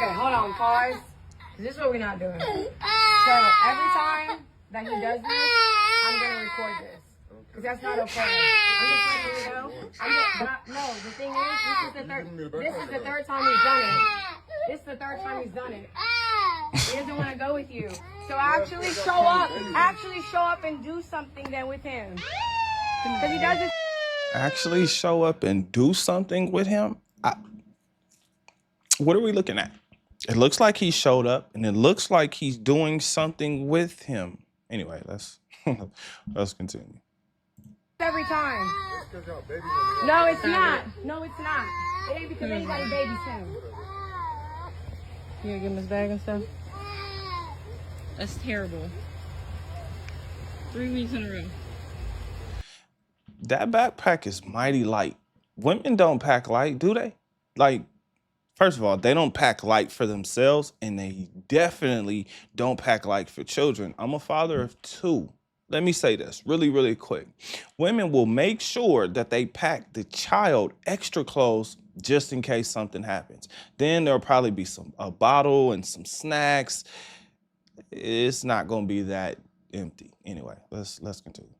Okay, hold on, pause. This is what we're not doing. So every time that he does this, I'm gonna record this. Because that's not okay. I'm just letting you know. No, the thing is, this is the third time he's done it. This is the third time he's done it. He doesn't want to go with you. So actually show up and do something then with him. Because he does this. Actually show up and do something with him? What are we looking at? It looks like he showed up and it looks like he's doing something with him. Anyway, let's continue. Every time. No, it's not. No, it's not. It ain't because anybody babies him. You gonna give him his bag and stuff? That's terrible. 3 weeks in a row. That backpack is mighty light. Women don't pack light, do they? Like, first of all, they don't pack light for themselves, and they definitely don't pack light for children. I'm a father of 2. Let me say this really, really quick. Women will make sure that they pack the child extra clothes just in case something happens. Then there'll probably be a bottle and some snacks. It's not gonna be that empty. Anyway, let's continue.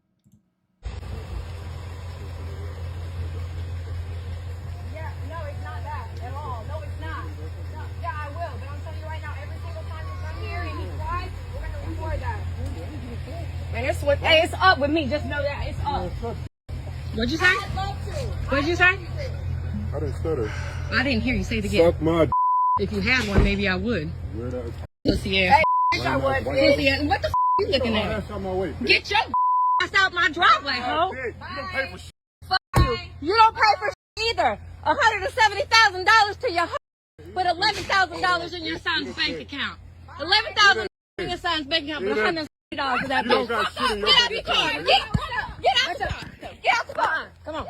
Yeah, no, it's not that at all. No, it's not. No, yeah, I will. But I'm telling you right now, every single time you come here and he cries, we're gonna record that. Man, it's up with me. Just know that it's up. What'd you say? I'd love to. What'd you say? I didn't stutter. I didn't hear you say it again. Suck my If you had one, maybe I would. Pussy ass. Hey, I would. Pussy ass. What the you looking at? ass on my way. Get your ass out my driveway, ho. You don't pay for shit. Fuck you. You don't pay for either. $170,000 to your but $11,000 in your son's bank account. $11,000 in your son's bank account, but $170 for that bill. Get out the car. Get out the car. Get out the car. Come on.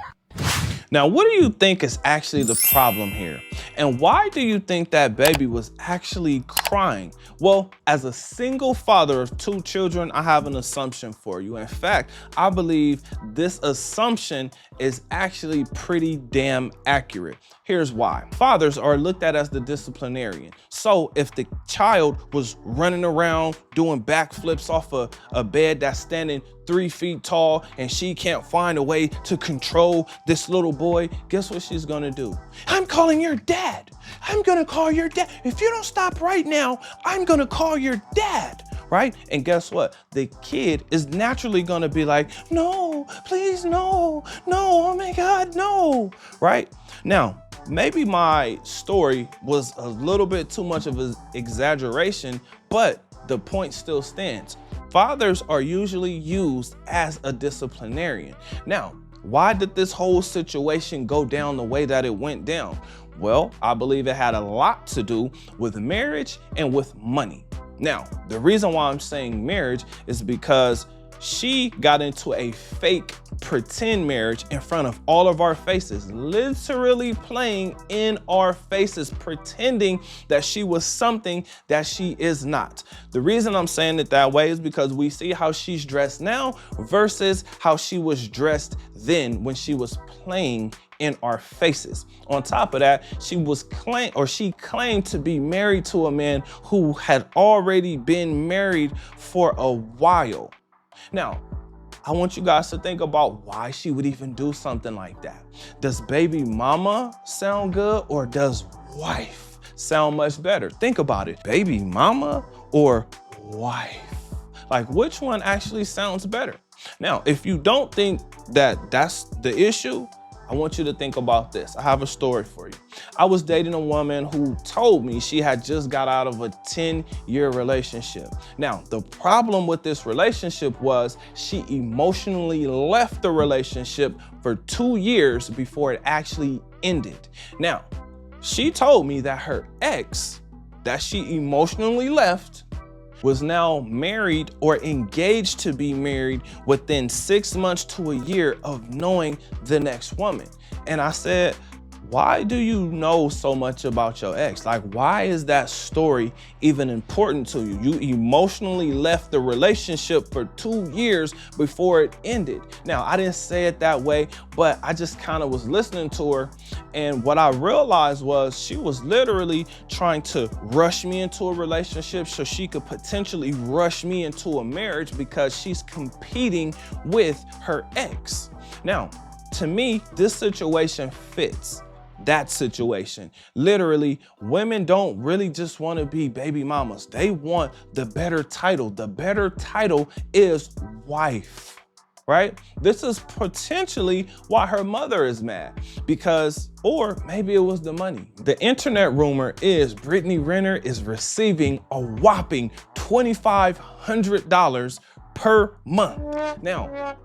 Now, what do you think is actually the problem here? And why do you think that baby was actually crying? Well, as a single father of 2 children, I have an assumption for you. In fact, I believe this assumption is actually pretty damn accurate. Here's why. Fathers are looked at as the disciplinarian. So if the child was running around doing backflips off a bed that's standing 3 feet tall and she can't find a way to control this little boy, guess what she's gonna do? I'm calling your dad. I'm gonna call your dad. If you don't stop right now, I'm gonna call your dad, right? And guess what? The kid is naturally gonna be like, no, please, no, oh my God, no, right? Now, maybe my story was a little bit too much of an exaggeration, but the point still stands. Fathers are usually used as a disciplinarian. Now, why did this whole situation go down the way that it went down? Well, I believe it had a lot to do with marriage and with money. Now, the reason why I'm saying marriage is because she got into a fake pretend marriage in front of all of our faces, literally playing in our faces, pretending that she was something that she is not. The reason I'm saying it that way is because we see how she's dressed now versus how she was dressed then when she was playing in our faces. On top of that, she claimed to be married to a man who had already been married for a while. Now, I want you guys to think about why she would even do something like that. Does baby mama sound good or does wife sound much better? Think about it. Baby mama or wife? Like, which one actually sounds better? Now, if you don't think that that's the issue, I want you to think about this. I have a story for you. I was dating a woman who told me she had just got out of a 10-year relationship. Now, the problem with this relationship was she emotionally left the relationship for 2 years before it actually ended. Now, she told me that her ex that she emotionally left was now married or engaged to be married within 6 months to a year of knowing the next woman. And I said, why do you know so much about your ex? Like, why is that story even important to you? You emotionally left the relationship for 2 years before it ended. Now, I didn't say it that way, but I just kind of was listening to her. And what I realized was she was literally trying to rush me into a relationship so she could potentially rush me into a marriage because she's competing with her ex. Now, to me, this situation fits that situation. Literally, women don't really just want to be baby mamas. They want the better title. The better title is wife, right? This is potentially why her mother is mad because, or maybe it was the money. The internet rumor is Brittney Renner is receiving a whopping $2,500 per month. Now,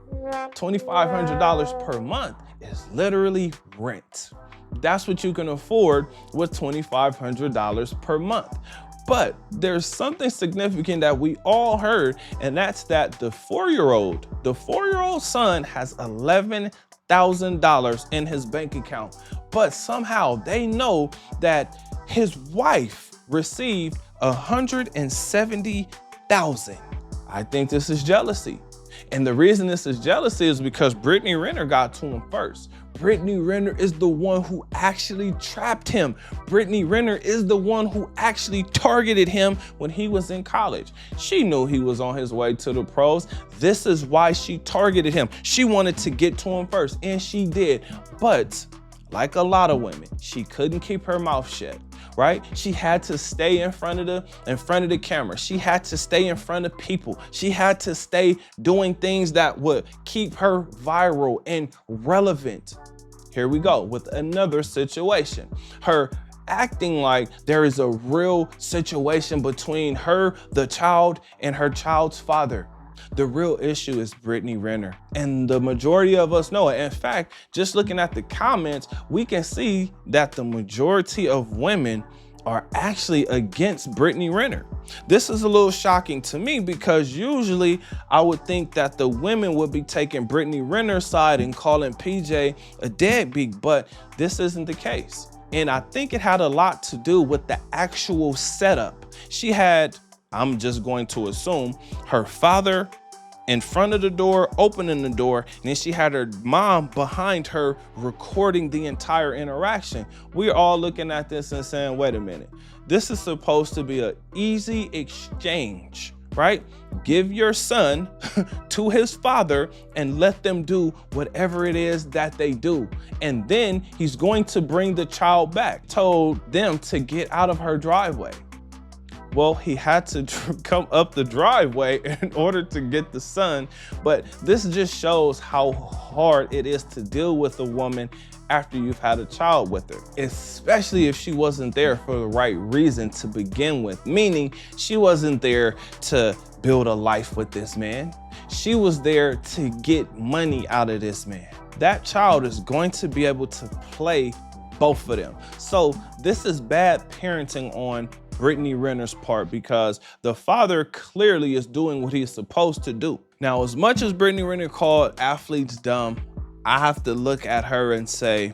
$2,500 per month is literally rent. That's what you can afford with $2,500 per month. But there's something significant that we all heard, and that's that the four-year-old son has $11,000 in his bank account. But somehow they know that his wife received $170,000. I think this is jealousy. And the reason this is jealousy is because Brittney Renner got to him first. Brittney Renner is the one who actually trapped him. Brittney Renner is the one who actually targeted him when he was in college. She knew he was on his way to the pros. This is why she targeted him. She wanted to get to him first, and she did. But like a lot of women, she couldn't keep her mouth shut, right? She had to stay in front of the camera. She had to stay in front of people. She had to stay doing things that would keep her viral and relevant. Here we go with another situation. Her acting like there is a real situation between her, the child, and her child's father. The real issue is Brittney Renner, and the majority of us know it. In fact, just looking at the comments, we can see that the majority of women are actually against Brittney Renner. This is a little shocking to me because usually I would think that the women would be taking Brittney Renner's side and calling PJ a deadbeat, but this isn't the case. And I think it had a lot to do with the actual setup. She had, I'm just going to assume, her father in front of the door, opening the door, and then she had her mom behind her recording the entire interaction. We're all looking at this and saying, wait a minute, this is supposed to be an easy exchange, right? Give your son to his father and let them do whatever it is that they do. And then he's going to bring the child back. Told them to get out of her driveway. Well, he had to come up the driveway in order to get the son. But this just shows how hard it is to deal with a woman after you've had a child with her, especially if she wasn't there for the right reason to begin with, meaning she wasn't there to build a life with this man. She was there to get money out of this man. That child is going to be able to play both of them. So this is bad parenting on Brittney Renner's part because the father clearly is doing what he's supposed to do. Now, as much as Brittney Renner called athletes dumb, I have to look at her and say,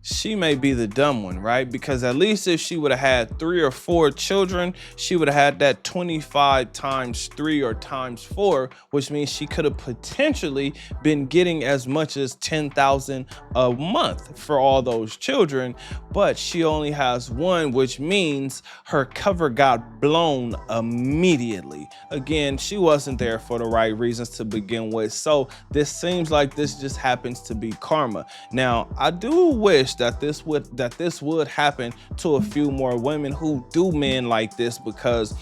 she may be the dumb one, right? Because at least if she would have had 3 or 4 children, she would have had that 25 times 3 or times 4, which means she could have potentially been getting as much as $10,000 a month for all those children. But she only has 1, which means her cover got blown immediately. Again, she wasn't there for the right reasons to begin with. So this seems like this just happens to be karma. Now, I do wish that this would happen to a few more women who do men like this, because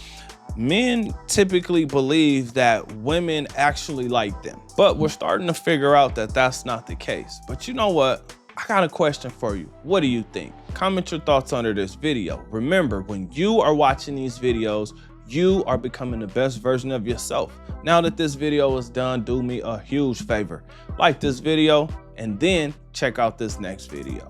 men typically believe that women actually like them. But we're starting to figure out that that's not the case. But you know what? I got a question for you. What do you think? Comment your thoughts under this video. Remember, when you are watching these videos, you are becoming the best version of yourself. Now that this video is done, do me a huge favor. Like this video and then check out this next video.